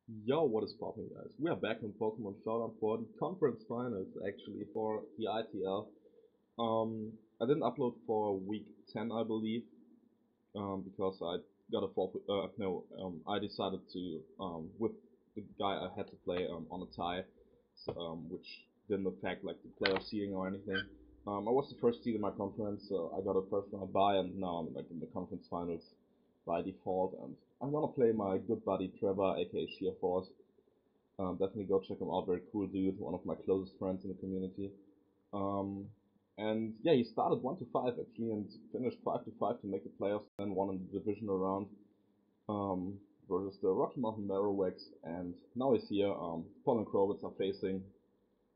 Yo, what is popping, guys? We are back in Pokemon Showdown for the conference finals, actually, for the ITL. I didn't upload for week 10, I believe, because I got a forfeit. No, I decided to, with the guy I had to play on a tie, so, which didn't affect like the playoff seeding or anything. I was the first seed in my conference, so I got a first round bye, and now I'm like in the conference finals by default. And I'm gonna play my good buddy Trevor, aka Sheer Force. Definitely go check him out. Very cool dude, one of my closest friends in the community. Um, and yeah, he started 1-5 actually and finished 5-5 to make the playoffs. Then won in the divisional round um, versus the Rocky Mountain Marowaks. And now he's here. Paul and Krowitz are facing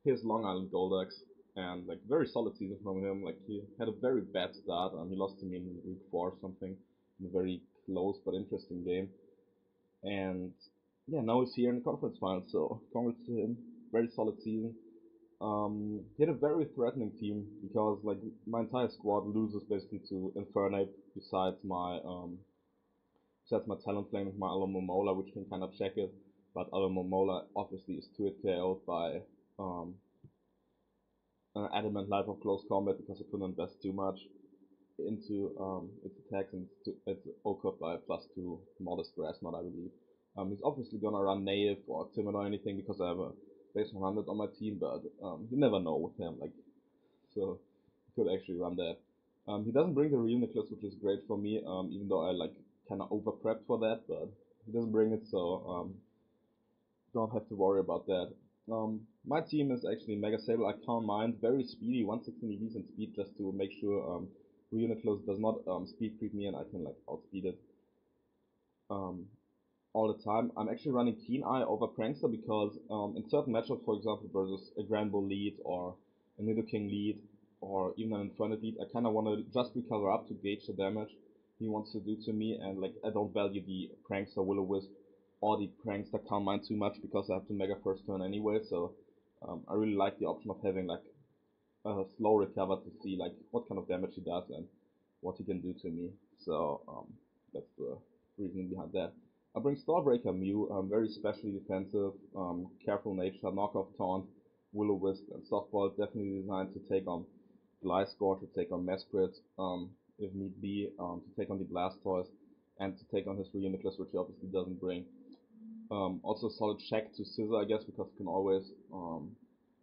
his Long Island Golducks. And like very solid season from him. Like he had a very bad start. He lost to me in week 4 or something in a very close but interesting game. And yeah, now he's here in the conference final, so congrats to him. Very solid season. He had a very threatening team because like my entire squad loses basically to Infernape besides my Talon Flame and my Alamomola, which can kind of check it. But Alamomola obviously is 2-hit KO'd by um, Adamant Life of Close Combat because I couldn't invest too much into its attacks, and it's OCOD by +2 modest grass knot, I believe. He's obviously gonna run Native or Timid or anything because I have a base 100 on my team, but you never know with him, like, so he could actually run that. He doesn't bring the real Nicholas, which is great for me, even though I like kind of over prepped for that, but he doesn't bring it, so don't have to worry about that. My team is actually Mega Sable. I can't mind. Very speedy, 116 EVs and speed just to make sure Reuniculus does not speed creep me and I can like outspeed it um, all the time. I'm actually running Keen Eye over Prankster because in certain matchups, for example, versus a Granbull lead or a Nidoking lead or even an Inferno lead, I kind of want to just recover up to gauge the damage he wants to do to me, and like I don't value the Prankster Will-O-Wisp or the Prankster Calm Mind too much because I have to Mega first turn anyway. So I really like the option of having like a slow recover to see like what kind of damage he does and what he can do to me. So that's the reasoning behind that. I bring Starbreaker Mew, very specially defensive, careful nature, knockoff taunt, Will-O-Wisp, and Softball, definitely designed to take on Gliscor, to take on Mesprit, if need be, to take on the Blastoise, and to take on his Reuniculus, which he obviously doesn't bring. Also solid check to Scissor, I guess, because you can always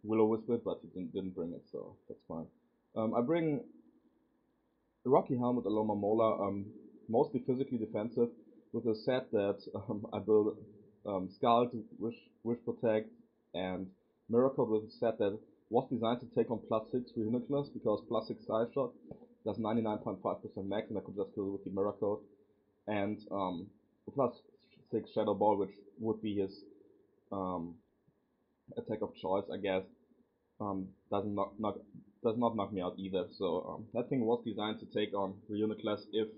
Will-O-Wisp it, but he didn't bring it, so that's fine. I bring Rocky Helmet Aloma Mola, mostly physically defensive, with a set that I build Scald, Wish Protect, and Miracle with a set that was designed to take on +6 for Uniculus because +6 Side Shot does 99.5% max, and I could just kill it with the Miracle. And +6 Shadow Ball, which would be his um, attack of choice, I guess, doesn't does not knock me out either. So that thing was designed to take on Reuniculus if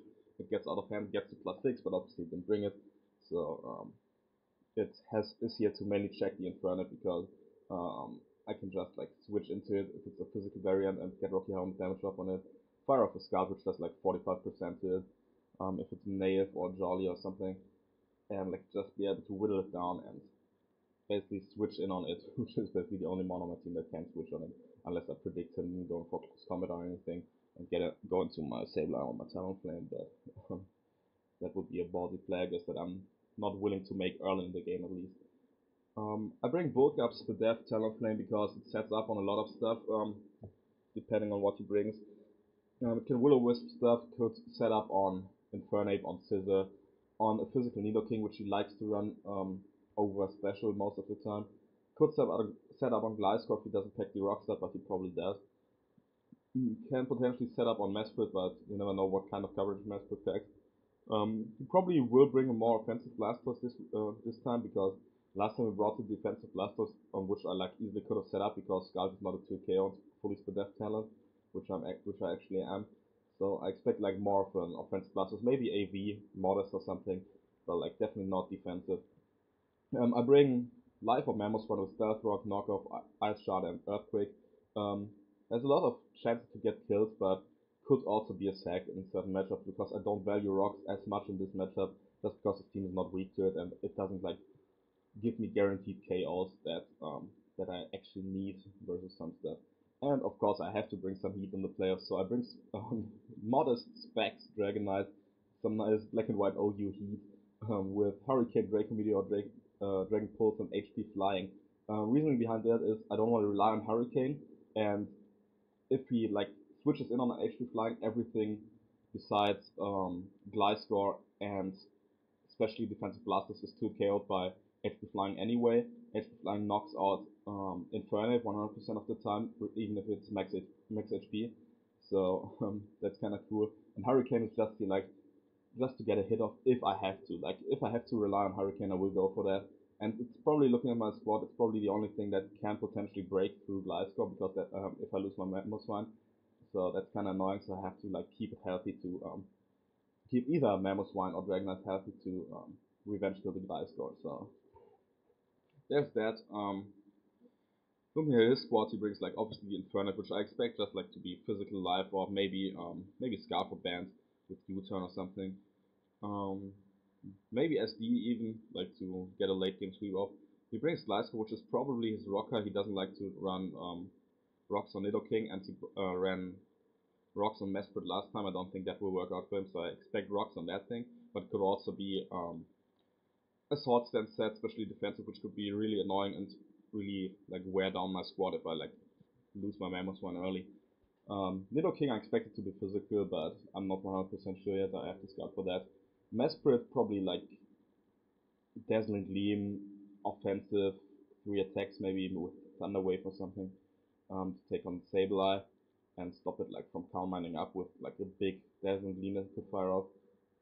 it gets out of hand, gets to +6, but obviously it didn't bring it. So it is here to mainly check the Inferno because I can just like switch into it if it's a physical variant and get Rocky Helmet damage up on it. Fire off a Scout, which does like 45% to it. If it's Native or Jolly or something, and like just be able to whittle it down and basically switch in on it, which is basically the only mono on my team that can switch on it, unless I predict him going for close combat or anything, and go into my Sableye or my Talonflame, but that would be a ballsy play, I guess, that I'm not willing to make early in the game at least. I bring Volcaps to Death Talonflame because it sets up on a lot of stuff, depending on what he brings. It can Will-O-Wisp stuff, could set up on Infernape, on Scissor, on a physical Nidoking, which he likes to run over special most of the time. Could set up on Gliscor if he doesn't pack the Rockstar, but he probably does. Can potentially set up on Mesprit, but you never know what kind of coverage Mesprit packs. He probably will bring a more offensive Blastoise this time because last time we brought the defensive Blastoise, which I like easily could have set up because Scald is not a 2K on fully Spadef talent, which I actually am. So I expect like more of an offensive Blastoise, maybe AV, Modest or something, but like definitely not defensive. I bring Life of Mammoth with Stealth Rock, Knockoff, Ice Shard, and Earthquake. Um, there's a lot of chances to get kills, but could also be a sack in certain matchups because I don't value rocks as much in this matchup just because the team is not weak to it and it doesn't like give me guaranteed KOs that I actually need versus some stuff. And of course, I have to bring some heat in the playoffs, so I bring modest Specs Dragonite, some nice black and white OU heat with Hurricane, Draco Meteor, Dragon Pulse, and HP Flying. Reasoning behind that is I don't want to rely on Hurricane, and if he like switches in on an HP Flying, everything besides Gliscor and especially defensive blasters is 2 KO'd by HP Flying anyway. HP Flying knocks out Infernape 100% of the time, even if it's max HP. So that's kind of cool. And Hurricane is just just to get a hit off if I have to. Like if I have to rely on Hurricane, I will go for that. And it's probably looking at my squad, it's probably the only thing that can potentially break through Gliscor because that if I lose my Mammoth, so that's kind of annoying. So I have to like keep it healthy to keep either Mammoth Swine or Dragonite healthy to revenge kill the Gliscor. So there's that. Looking at his squad, he brings like obviously the Infernape, which I expect just like to be physical life or maybe Scarf or Band with U-turn or something. Um, Maybe SD even like to get a late game sweep off. He brings Gliscor, which is probably his rocker. He doesn't like to run rocks on Nidoking, and he ran rocks on Mesprit last time. I don't think that will work out for him, so I expect rocks on that thing. But it could also be a sword stance set, especially defensive, which could be really annoying and really like wear down my squad if I like lose my Mammoth one early. Nidoking I expect it to be physical, but I'm not 100% sure yet. I have to scout for that. Mesprit probably like Dazzling Gleam, offensive, 3 attacks maybe with Thunder Wave or something to take on Sableye and stop it like from calm mining up with like a big Dazzling Gleam that could fire off.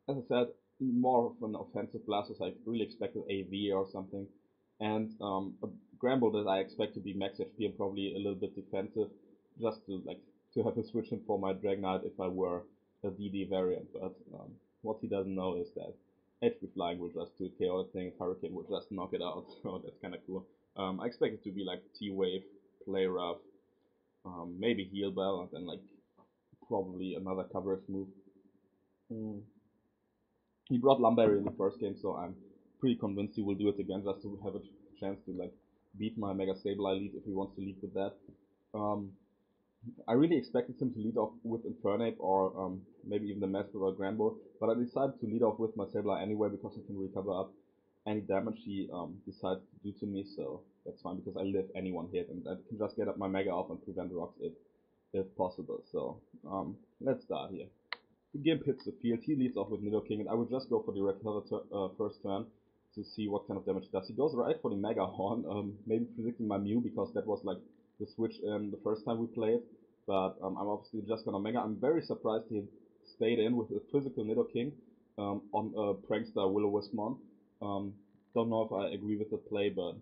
As I said, more of an offensive blast, as I really expected AV or something, and a Gramble that I expect to be max HP and probably a little bit defensive, just to like to have a switch in for my Dragonite if I were a DD variant. But what he doesn't know is that HP Flying will just do a KO thing, Hurricane will just knock it out, so that's kind of cool. I expect it to be like T-Wave, Play Rough, maybe Heal Bell, and then like probably another coverage move. Mm. He brought Lumberry in the first game, so I'm pretty convinced he will do it again just to have a chance to like beat my Mega Sableye lead if he wants to lead with that. Um, I really expected him to lead off with Infernape or maybe even the Master or Granbull, but I decided to lead off with my Sableye anyway because I can recover up any damage he decides to do to me, so that's fine because I live any one hit and I can just get up my Mega off and prevent rocks if possible. So let's start here. The Gimp hits the field, he leads off with Nidoking, and I would just go for the recover first turn to see what kind of damage he does. He goes right for the Mega Horn, maybe predicting my Mew because that was like the switch in the first time we played. But I'm obviously just gonna Mega. I'm very surprised he stayed in with a physical Nidoking on a Prankster Will-O-Wisp. Um, don't know if I agree with the play, but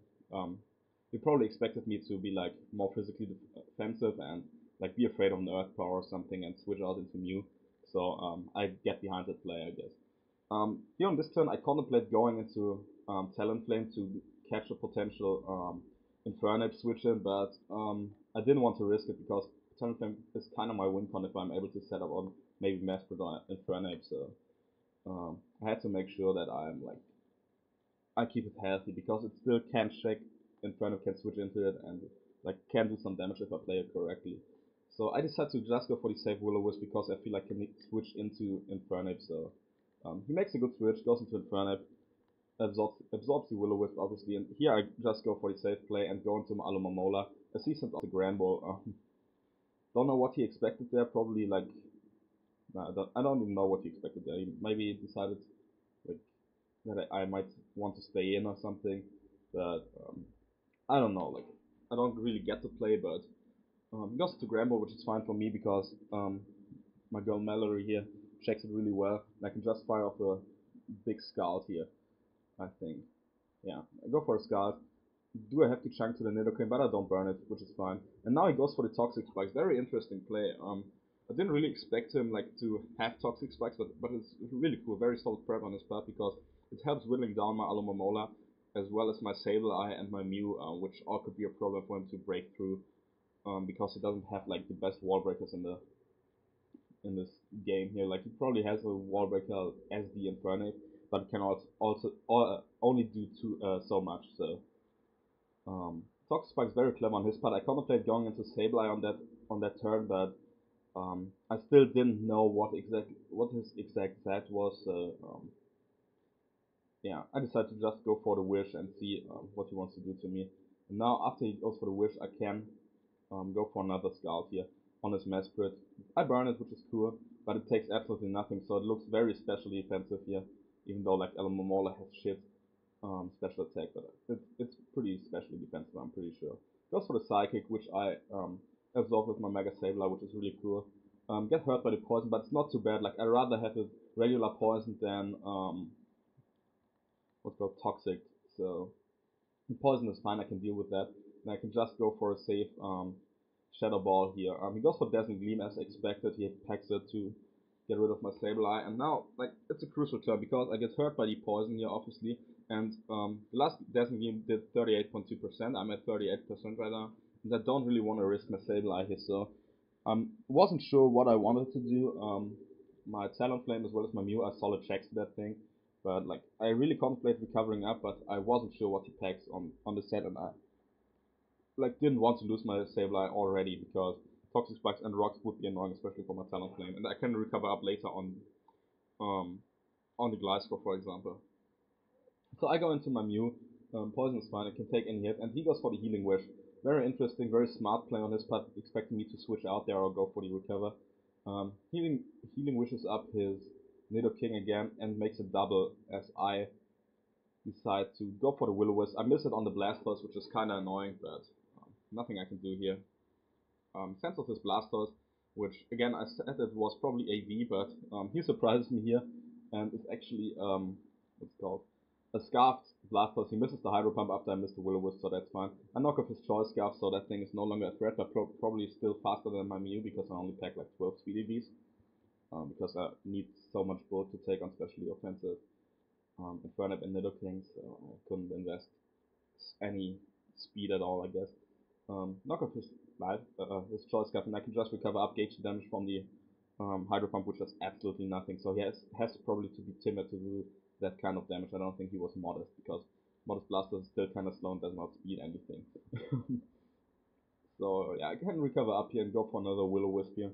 he probably expected me to be like more physically defensive and like be afraid of an Earth Power or something and switch out into Mew. So I get behind that play, I guess. Here on this turn, I contemplate going into Talonflame to catch a potential Infernape switch in, but I didn't want to risk it because Talonflame is kind of my win con if I'm able to set up on maybe Mesprit or Infernape. So I had to make sure that I'm like I keep it healthy because it still can check. Infernape can switch into it and like can do some damage if I play it correctly. So I decided to just go for the safe Will-O-Wisp because I feel like I can switch into Infernape. So he makes a good switch, goes into Infernape, absorbs the Will-O-Wisp obviously, and here I just go for the safe play and go into my Alomomola. As he sent out the Granbull. Don't know what he expected there. Probably like I don't even know what he expected there. He maybe decided like that I might want to stay in or something, but I don't know. Like I don't really get to play, but he goes to Gramble, which is fine for me because my girl Mallory here checks it really well. And I can just fire off a big Scout here, I think. Yeah, I go for a Scout. Do a hefty chunk to the Nidoking, but I don't burn it, which is fine. And now he goes for the Toxic Spikes. Very interesting play. I didn't really expect him like to have Toxic Spikes, but it's really cool. Very solid prep on his part because it helps whittling down my Alomomola as well as my Sableye and my Mew, which all could be a problem for him to break through because he doesn't have like the best wall breakers in this game here. Like he probably has a wall breaker as the Infernape, but it can also only do so much. So Toxic Spike's very clever on his part. I contemplated going into Sableye on that turn, but I still didn't know what his exact set was. So yeah, I decided to just go for the wish and see what he wants to do to me. And now after he goes for the wish, I can go for another Scout here on his Mesprit. I burn it, which is cool, but it takes absolutely nothing, so it looks very specially defensive here, even though like Elemomola has shit special attack, but it's pretty specially defensive, I'm pretty sure. Goes for the Psychic, which I absorb with my Mega Sableye, which is really cool. Get hurt by the poison, but it's not too bad. Like, I'd rather have a regular poison than what's called toxic. So poison is fine, I can deal with that. And I can just go for a safe Shadow Ball here. He goes for Dazzling Gleam as expected. He packs it to get rid of my Sableye. And now, like, it's a crucial turn because I get hurt by the poison here, obviously. And the last Dazzling Gleam did 38.2%. I'm at 38% right now. And I don't really want to risk my Sableye here, so wasn't sure what I wanted to do. My Talonflame as well as my Mew are solid checks to that thing. But like I really contemplated recovering up, but I wasn't sure what he packs on the set, and I like didn't want to lose my Sableye already because Toxic Spikes and Rocks would be annoying, especially for my Talonflame, and I can recover up later um on the Gliscor, for example. So I go into my Mew. Poison is fine, it can take any hit, and he goes for the Healing Wish. Very interesting, very smart play on his part, expecting me to switch out there or go for the recover. Healing wishes up his Nidoking again and makes a double as I decide to go for the Will-O-Wisp. I miss it on the Blastoise, which is kinda annoying, but nothing I can do here. Sense of his Blastoise, which again I said it was probably AV, but he surprises me here and is actually what's it called? A Scarfed Blastoise. He misses the Hydro Pump after I missed the Will-O-Wisp, so that's fine. I knock off his Choice Scarf, so that thing is no longer a threat, but probably still faster than my Mew because I only pack like 12 Speed EVs. Because I need so much bulk to take on especially offensive Infernape and Nidoking, so I couldn't invest any speed at all, I guess. Knock off his Choice Scarf, and I can just recover up gauge damage from the Hydro Pump, which does absolutely nothing. So he has probably to be timid to do that kind of damage. I don't think he was modest, because Modest Blaster is still kind of slow and does not speed anything. So yeah, I can recover up here and go for another Will-O-Wisp here.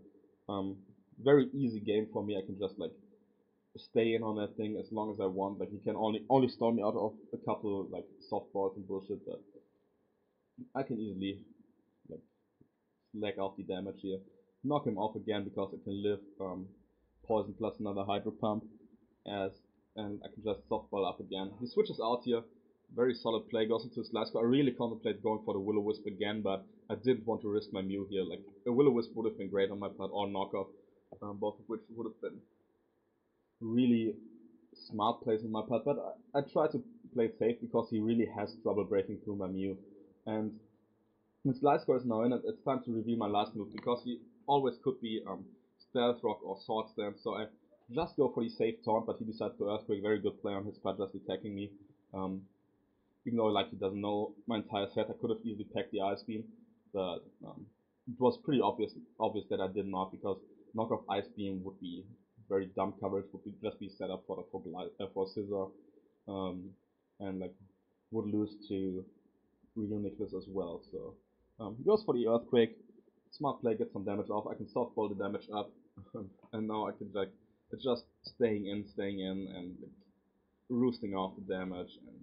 Very easy game for me. I can just like stay in on that thing as long as I want. Like he can only stall me out of a couple like softballs and bullshit, but I can easily like slag off the damage here. Knock him off again because it can live poison plus another Hydro Pump as and I can just softball up again. He switches out here. Very solid play, goes into his Gliscor. I really contemplated going for the Will-O-Wisp again, but I didn't want to risk my Mew here. Like a Will-O-Wisp would have been great on my part, or knockoff, both of which would have been really smart plays on my part. But I try to play it safe because he really has trouble breaking through my Mew. And his Gliscor is now in, and it's time to reveal my last move because he always could be Stealth Rock or Sword Stance. So I just go for the safe taunt, but he decides to Earthquake. Very good play on his part, just attacking me. Even though like he doesn't know my entire set, I could have easily packed the Ice Beam, but it was pretty obvious that I did not, because knockoff Ice Beam would be very dumb coverage, would be just be set up for Scissor, and like would lose to Reuniclus as well. So he goes for the Earthquake. Smart play, get some damage off. I can softball the damage up, and now I can like it's just staying in, and like, roosting off the damage and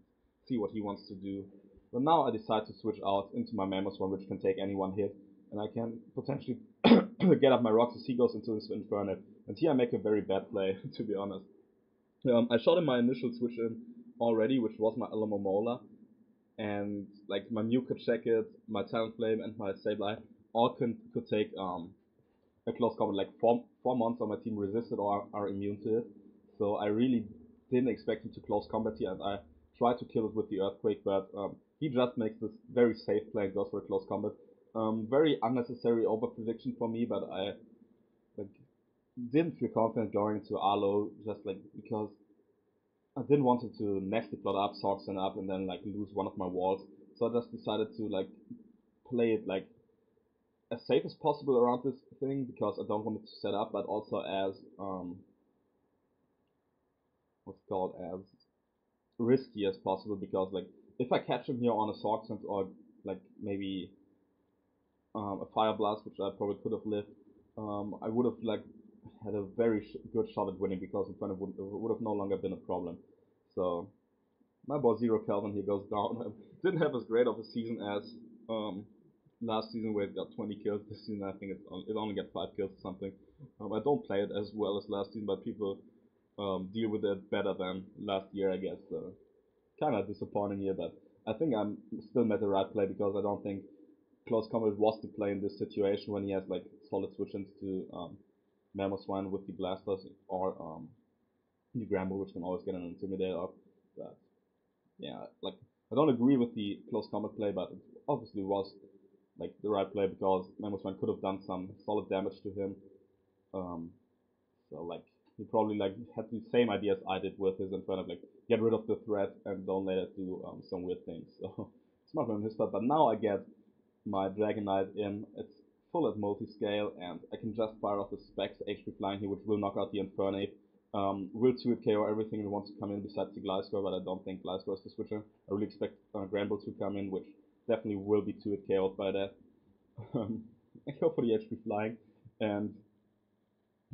see what he wants to do. But now I decide to switch out into my Mamoswine, which can take any one hit, and I can potentially get up my rocks as he goes into his Infernape. And here I make a very bad play, to be honest. I shot in my initial switch in already, which was my Elemomola, and like my Mew could check it, my Talonflame and my Sableye all could take a close combat. Like four months on my team resisted or are immune to it. So I really didn't expect him to close combat here, and I tried to kill it with the Earthquake, but he just makes this very safe play and goes for a close combat. Very unnecessary over prediction for me, but I like didn't feel confident going to Arlo just like because I didn't want it to nasty plot up, Sorkson up, and then like lose one of my walls. So I just decided to like play it like as safe as possible around this thing because I don't want it to set up, but also as what's it called, as risky as possible, because like if I catch him here on a Sork Sense or like maybe a Fire Blast, which I probably could have lived, I would have like had a very good shot at winning, because Inferno would have no longer been a problem. So my boy Zero Kelvin here goes down. Didn't have as great of a season as um, last season, where it got 20 kills. This season I think it only got 5 kills or something. I don't play it as well as last season, but people deal with it better than last year, I guess. So kind of disappointing here, but I think I'm still made the right play, because I don't think Close Combat was to play in this situation when he has like solid switch-ins to Mammoth with the Blasters, or the Gramble, which can always get an Intimidate up. But yeah, like I don't agree with the Close Combat play, but it obviously was like the right play, because Mammoth could have done some solid damage to him. Um, so like he probably like had the same idea as I did with his Inferno, like get rid of the threat and don't let it do some weird things. So smart on his part. But now I get my Dragonite in. It's full at multi-scale, and I can just fire off the Specs HP Flying here, which will knock out the Infernape. Will 2-hit KO everything that wants to come in besides the Gliscor, but I don't think Gliscor is the switcher. I really expect Gramble to come in, which definitely will be 2-hit KO'd by that. I go for the HP Flying, and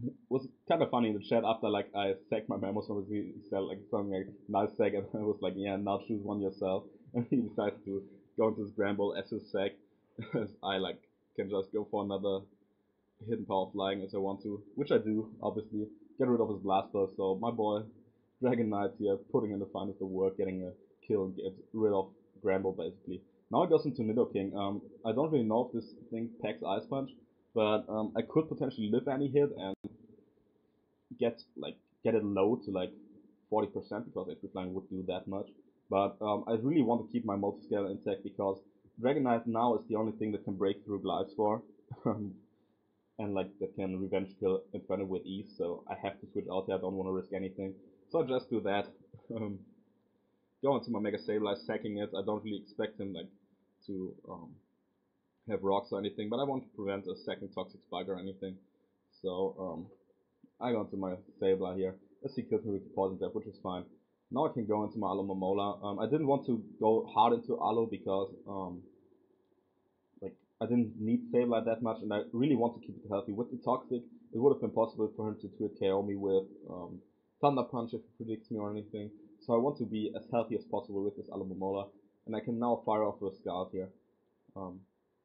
it was kind of funny in the chat after like I sacked my Mammoth, he said like something like nice sack, and I was like, yeah, now choose one yourself. And he decided to go into this Gramble as his sack, as I like can just go for another hidden power flying as I want to, which I do, obviously. Get rid of his blaster, so my boy Dragonite here putting in the finest of work, getting a kill and get rid of Gramble basically. Now it goes into Nidoking. I don't really know if this thing packs Ice Punch, but I could potentially live any hit and get it low to like 40%, because HP Flying would do that much. But I really want to keep my multi-scale intact, because Dragonite now is the only thing that can break through Gliscor. And like that can revenge kill Inferno with ease, so I have to switch out here. I don't want to risk anything, so I just do that. Go into my Mega Sableye, sacking it. I don't really expect him like to have rocks or anything, but I want to prevent a second Toxic Spike or anything. So I go into my Sableye here. As he kills me with the Poison Jab, which is fine. Now I can go into my Alomomola. I didn't want to go hard into Alo, because like I didn't need Sableye that much, and I really want to keep it healthy. With the Toxic, it would have been possible for him to 2-hit KO me with Thunder Punch if he predicts me or anything. So I want to be as healthy as possible with this Alomomola, and I can now fire off with Scald here, um,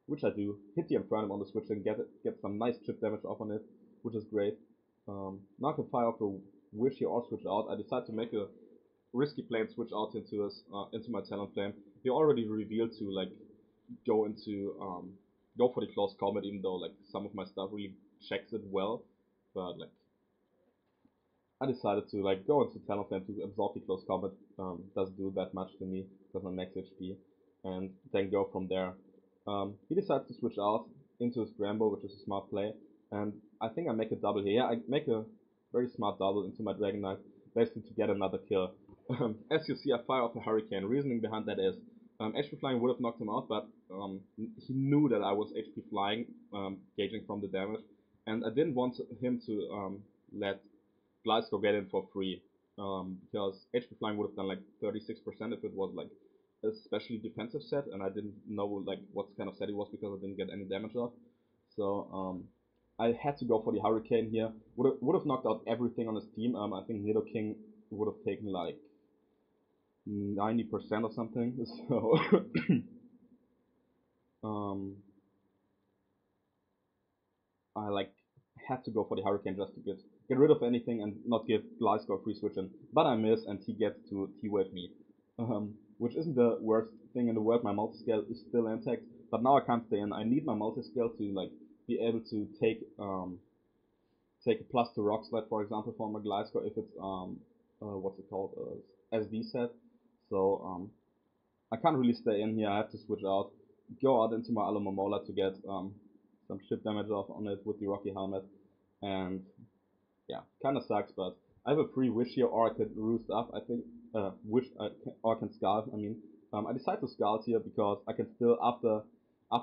which I do. Hit the Inferno on the switch and get some nice chip damage off on it, which is great. Now I can fire off a Wish here or switch out. I decide to make a risky play and switch out into my Talonflame. He already revealed to like go into go for the close combat, even though like some of my stuff really checks it well, but like I decided to like go into Talonflame to absorb the close combat. Doesn't do that much to me because I'm max HP, and then go from there. He decides to switch out into his Gramble, which is a smart play, and I think I make a double here. Yeah, I make a very smart double into my Dragonite, basically to get another kill. As you see, I fire off a Hurricane. Reasoning behind that is HP Flying would have knocked him out, but he knew that I was HP Flying, gauging from the damage, and I didn't want him to let Gliscor get in for free, because HP Flying would have done like 36% if it was like a specially defensive set, and I didn't know like what kind of set it was, because I didn't get any damage off. So I had to go for the Hurricane here. Would have knocked out everything on his team. I think Nidoking would have taken like 90% or something. So I like had to go for the Hurricane just to get rid of anything and not give Gliscor free switch in. But I miss, and he gets to T-Wave me, which isn't the worst thing in the world. My multi-scale is still intact, but now I can't stay in. I need my multi-scale to like be able to take a plus 2 rock slide, for example, for my Gliscor if it's what's it called, SD set. So I can't really stay in here. I have to switch out, go out into my Alomomola to get some chip damage off on it with the Rocky Helmet, and yeah, kind of sucks. But I have a free Wish here, or I could Roost up. I think or I can Scald. I mean, I decide to Scald here because I can still after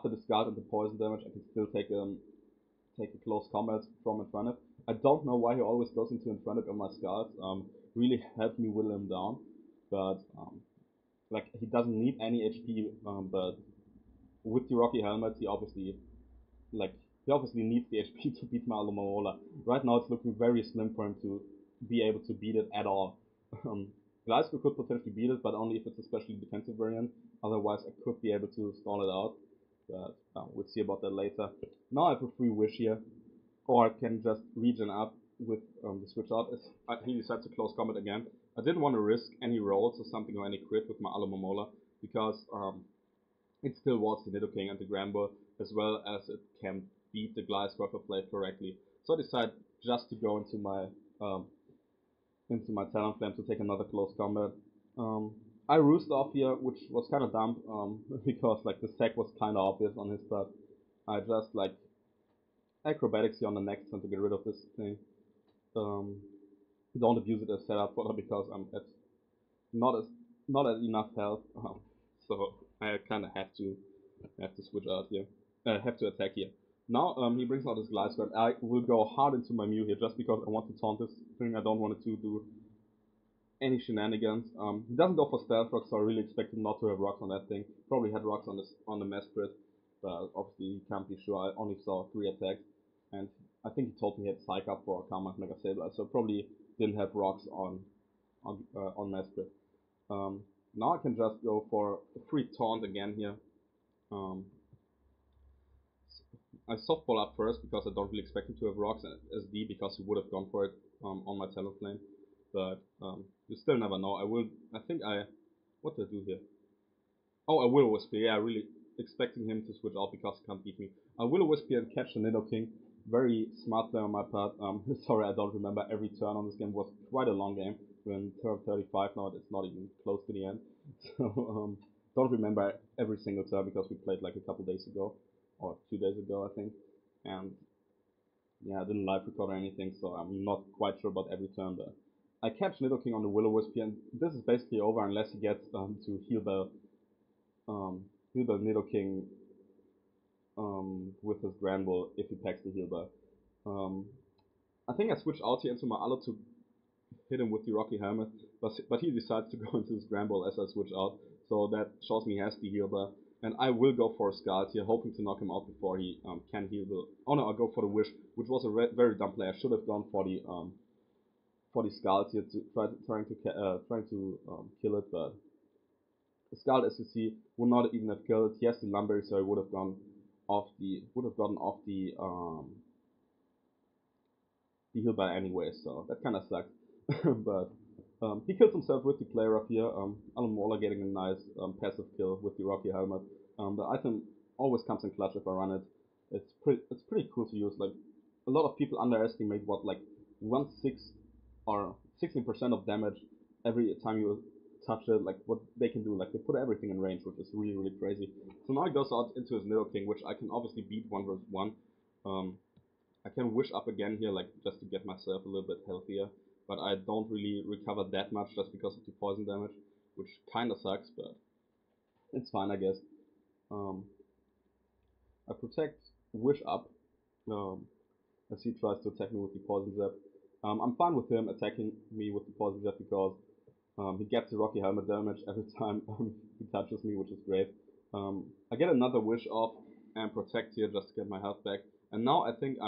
the Scald and the poison damage, I can still take a close combat from Infernape. I don't know why he always goes into Infernape on my Scalds. really helped me whittle him down. But like he doesn't need any HP, but with the Rocky helmet, like he obviously needs the HP to beat my Alomomola. Right now, it's looking very slim for him to be able to beat it at all. Um, Gliscor could potentially beat it, but only if it's a specially defensive variant. Otherwise, I could be able to stall it out. But we'll see about that later. Now I have a free wish here, or I can just regen up with the switch out. He decides to close combat again. I didn't want to risk any rolls or something or any crit with my Alomomola because it still wards the Nidoking and the Granbull, as well as it can beat the Gliscor if I play it correctly. So I decided just to go um, into my Talonflame to take another close combat. Um, I roost off here, which was kind of dumb, because like the sack was kind of obvious on his part. I just like acrobatics here on the next turn to get rid of this thing. Um, don't abuse it as setup fodder because I'm at not as not at enough health, so I kind of have to switch out here. Have to attack here. Now he brings out his Gliscor. I will go hard into my Mew here just because I want to taunt this thing. I don't want it to do any shenanigans. He doesn't go for Stealth Rock, so I really expect him not to have rocks on that thing. Probably had rocks on the Mesprit, but obviously you can't be sure. I only saw 3 attacks, and I think he told me he had Psych up for Karma Mega Sableye, so probably didn't have rocks on Mesprit. Now I can just go for a free taunt again here. Um, I softball up first because I don't really expect him to have rocks, and SD because he would have gone for it on my Talonflame. But you still never know. I think I. What did I do here? Oh, I Will-O-Wisp here. Yeah, really expecting him to switch out because he can't beat me. I Will-O-Wisp here and catch the Nidoking. Very smart play on my part. Sorry, I don't remember every turn on this game. It was quite a long game. We're in turn 35 now. It's not even close to the end. So don't remember every single turn because we played like a couple days ago or 2 days ago, I think. And yeah, I didn't live record or anything, so I'm not quite sure about every turn. But I catch Nidoking on the Will-O-Wisp here, and this is basically over unless he gets to heal the Nidoking with his Granbull if he packs the heal bar. I think I switch out here into my Alo to hit him with the Rocky Helmet, but he decides to go into his Granbull as I switch out, so that shows me he has the heal bar. And I will go for a Scald here, hoping to knock him out before he can heal the... Oh no, I'll go for the Wish, which was a very dumb play. I should have gone for the Scald here to trying to kill it, but the Scald, as you see, would not even have killed it. He has the Lumberry, so he would have gotten off the heal bar anyway, so that kind of sucks. But he kills himself with the Play Rough here. Alomomola getting a nice passive kill with the Rocky Helmet. The item always comes in clutch if I run it. It's pretty cool to use. Like a lot of people underestimate what like 1/6 or 16% of damage every time you touch it, like what they can do. Like they put everything in range, which is really crazy. So now he goes out into his Nidoking, which I can obviously beat 1v1. I can wish up again here, like just to get myself a little bit healthier, but I don't really recover that much just because of the poison damage, which kinda sucks, but it's fine, I guess. Um, I protect wish up, um, as he tries to attack me with the poison zap. I'm fine with him attacking me with the poison zap because he gets the Rocky Helmet damage every time he touches me, which is great. I get another wish off and protect here just to get my health back. And now I think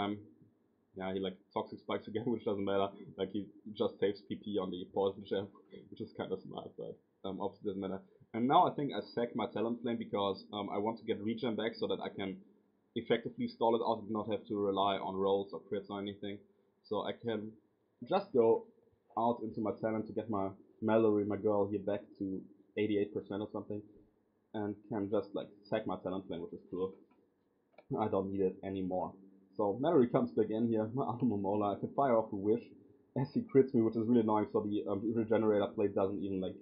yeah, he like toxic spikes again, which doesn't matter. Like he just saves PP on the poison gem, which is kind of smart, but obviously doesn't matter. And now I think I sack my Talonflame because I want to get regen back so that I can effectively stall it out and not have to rely on rolls or crits or anything. So I can just go out into my Talon to get my Mallory, my girl, here back to 88% or something, and can just like sack my Talonflame, which is cool. I don't need it anymore. So Mallory comes back in here, my Alomomola. I can fire off a wish as he crits me, which is really annoying. So the regenerator plate doesn't even like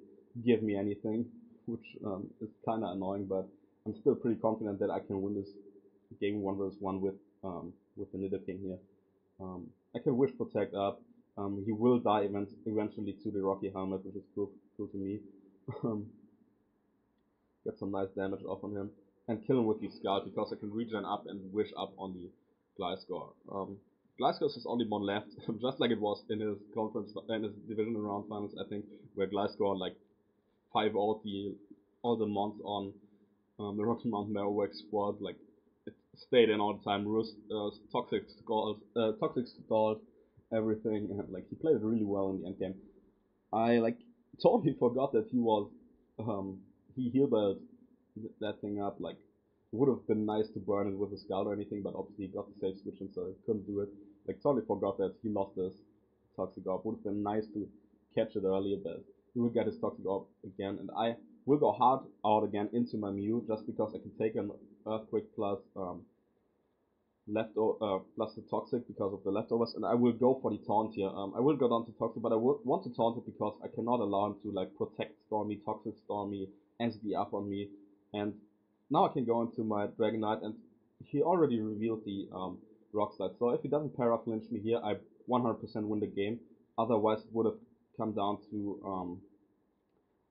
give me anything, which is kind of annoying. But I'm still pretty confident that I can win this game 1v1 with the Nidoking here. I can wish protect up. He will die eventually to the Rocky Helmet, which is cool to me. Get some nice damage off on him, and kill him with the Scald because I can regen up and wish up on the Gliscor. Glasgow's is only one left, just like it was in his conference in his division round finals, I think, where Glasgow like 5-0 all the months on the Rocky Mountain Marowak squad. Like it stayed in all the time. Rust, toxic stalled everything, and like he played it really well in the end game. I like totally forgot that um he healed that thing up. Like it would have been nice to burn it with a scout or anything, but obviously he got the safe switch and so he couldn't do it. Like totally forgot that he lost this toxic orb. Would have been nice to catch it earlier, but he will get his toxic orb again, and I will go hard out again into my Mew just because I can take an earthquake plus plus the toxic because of the leftovers, and I will go for the taunt here. I will go down to toxic, but I would want to taunt it because I cannot allow him to like protect Stormy, toxic Stormy, NCD up on me, and now I can go into my Dragonite, and he already revealed the Rock Slide. So if he doesn't para flinch me here, I 100% win the game. Otherwise, it would have come down to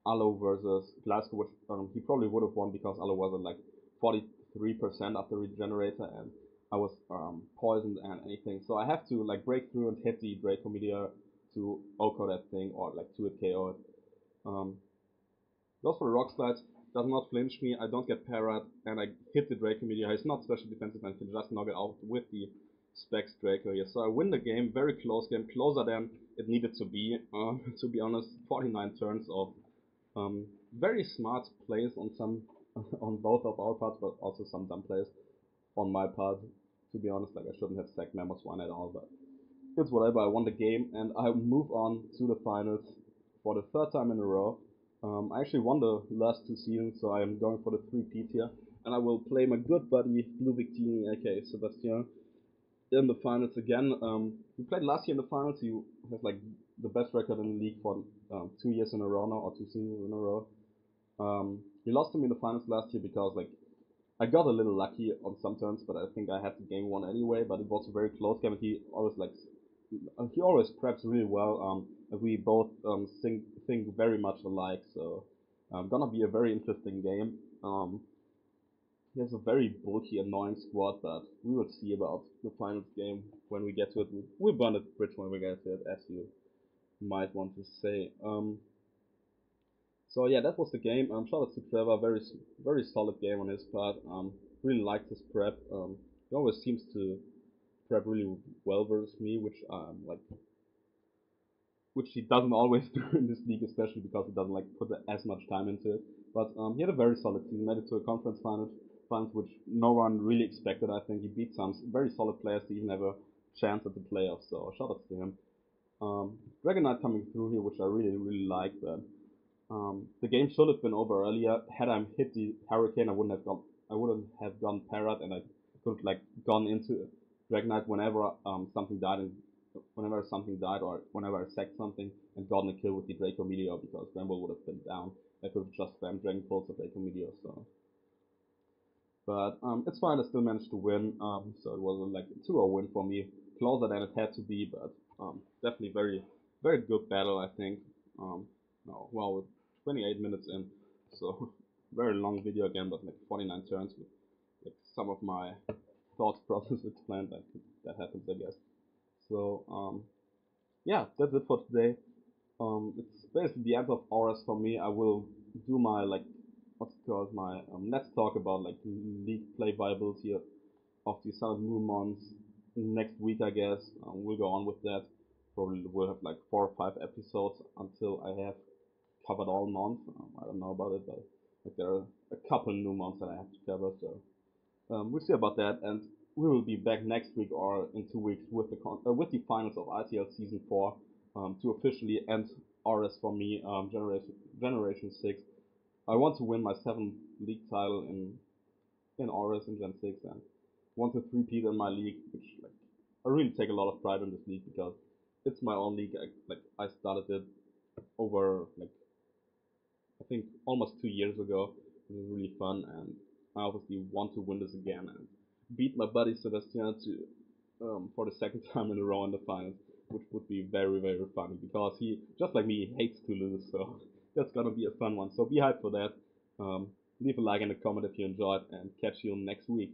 Alo versus Glasgow, which he probably would have won because Alo was at like 43% after regenerator, and I was poisoned and anything. So I have to like break through and hit the Draco Meteor to OHKO that thing or like to it KO it. Um, Goes for the Rock Slide, does not flinch me, I don't get parried, and I hit the Draco Meteor. He's not special defensive and can just knock it out with the Specs Draco here. So I win the game, very close game, closer than it needed to be. To be honest, 49 turns of um, very smart plays on some on both of our parts, but also some dumb plays on my part. To be honest, like I shouldn't have sacked Mammoth one at all, but it's whatever. I won the game, and I move on to the finals for the third time in a row. I actually won the last two seasons, so I'm going for the three-peat here, and I will play my good buddy Blue Victini, aka Sebastian, in the finals again. We played last year in the finals. He has like the best record in the league for 2 years in a row now, or two seasons in a row. He lost to me in the finals last year because like I got a little lucky on some turns, but I think I had the game won anyway. But it was a very close game, and he always preps really well. And we both think very much alike, so gonna be a very interesting game. He has a very bulky, annoying squad, but we will see about the finals game when we get to it. We'll burn the bridge when we get to it, as you might want to say. So yeah, that was the game. Shout out to Trevor, very solid game on his part. Really liked his prep. He always seems to prep really well versus me, which he doesn't always do in this league, especially because he doesn't like put as much time into it. But he had a very solid season, made it to a conference finals, which no one really expected. I think he beat some very solid players to even have a chance at the playoffs. So shout out to him. Dragonite coming through here, which I really like, but the game should have been over earlier. Had I hit the Hurricane, I wouldn't have gone parrot, and I could have like gone into Dragonite whenever something died, or whenever I sacked something and gotten a kill with the Draco Meteor because Bramble would have been down. I could have just spammed Dragon Pulse or Draco Meteor. So, but it's fine. I still managed to win. So it was like a 2-0 win for me, closer than it had to be, but definitely very good battle. I think. No, well, with 28 minutes in, so very long video again, but like 49 turns with like some of my thought process explained. That happens, I guess. So yeah, that's it for today. It's basically the end of hours for me. I will do my like what's it called my let's talk about like league play viability of the Sun and Moon months next week, I guess. We'll go on with that. Probably we'll have like 4 or 5 episodes until I have covered all months. I don't know about it, but like there are a couple new months that I have to cover, so we'll see about that. And we will be back next week or in 2 weeks with the finals of ITL season 4 to officially end RS for me. Generation 6. I want to win my 7th league title in RS in Gen 6 and want to three-peat in my league, which like I really take a lot of pride in this league because it's my own league. I started it over like I think almost 2 years ago. It was really fun, and I obviously want to win this again and beat my buddy Sebastian to for the second time in a row in the finals, which would be very funny because he just like me hates to lose. So that's gonna be a fun one. So be hyped for that. Leave a like and a comment if you enjoyed, and catch you next week.